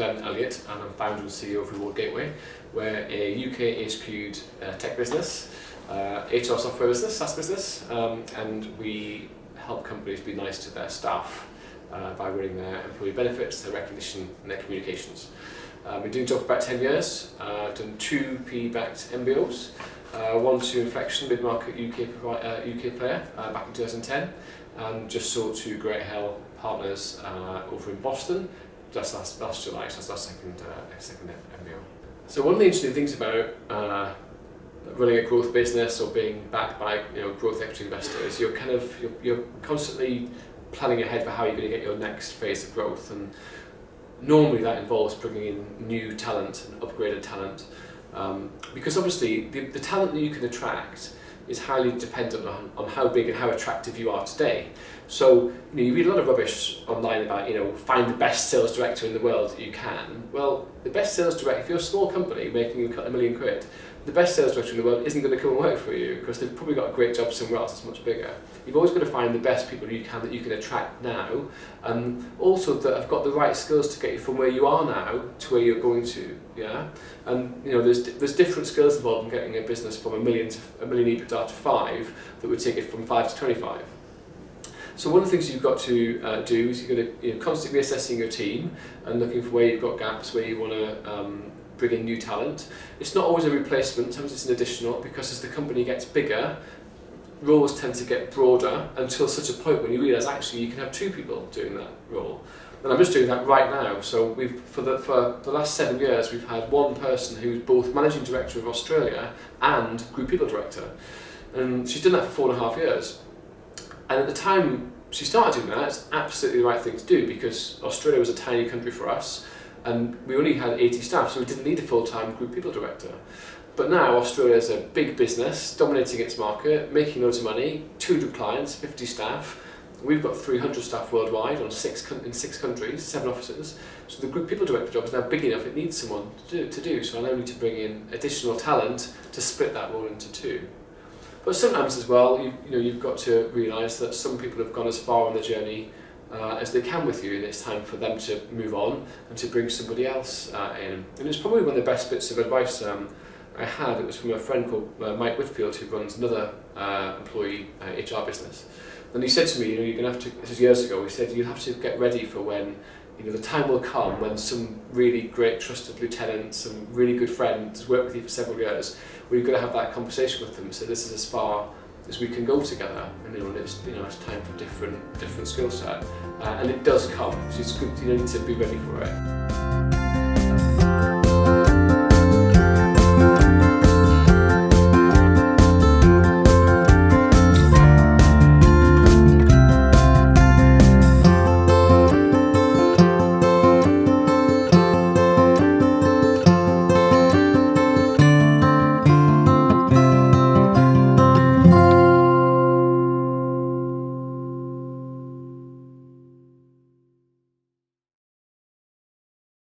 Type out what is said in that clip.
Elliott and I'm founder and CEO of Reward Gateway. We're a UK HQ'd tech business, HR software business, SaaS business, and we help companies be nice to their staff by running their employee benefits, their recognition and their communications. We've been doing it for about 10 years, done 2 PE-backed MBOs, one to Inflection, mid-market UK player back in 2010, and just sold to Great Hell Partners over in Boston just last July, so that's our second MBO. So one of the interesting things about running a growth business or being backed by growth equity investors, you're constantly planning ahead for how you're going to get your next phase of growth, and normally that involves bringing in new talent and upgraded talent, because obviously the talent that you can attract is highly dependent on how big and how attractive you are today. So you read a lot of rubbish online about find the best sales director in the world that you can. Well, the best sales director, if you're a small company making £1 million, the best sales director in the world isn't going to come and work for you because they've probably got a great job somewhere else that's much bigger. You've always got to find the best people that you can attract now, and also that have got the right skills to get you from where you are now to where you're going to. Yeah, and there's different skills involved in getting a business from $1 million EBITDA to 5 that would take it from 5 to 25. So one of the things you've got to do is you've got to constantly reassessing your team and looking for where you've got gaps, where you want to bring in new talent. It's not always a replacement, sometimes it's an additional, because as the company gets bigger, roles tend to get broader until such a point when you realise actually you can have 2 people doing that role. And I'm just doing that right now. So for the last 7 years we've had one person who's both managing director of Australia and group people director, and she's done that for 4.5 years. And at the time she started doing that, it's absolutely the right thing to do because Australia was a tiny country for us and we only had 80 staff, so we didn't need a full-time group people director. But now Australia is a big business, dominating its market, making loads of money, 200 clients, 50 staff. We've got 300 staff worldwide in 6 countries, 7 offices. So the group people director job is now big enough, it needs someone to do. So I now need to bring in additional talent to split that role into 2. But sometimes as well, you've got to realise that some people have gone as far on the journey as they can with you, and it's time for them to move on and to bring somebody else in. And it's probably one of the best bits of advice I had. It was from a friend called Mike Whitfield, who runs another employee HR business. And he said to me, you're going to have to, this is years ago, he said you'll have to get ready for when the time will come when some really great trusted lieutenant, some really good friend has worked with you for several years, where you've got to have that conversation with them. So this is as far as we can go together, and it's time for different skill set, and it does come. So it's good. You need to be ready for it.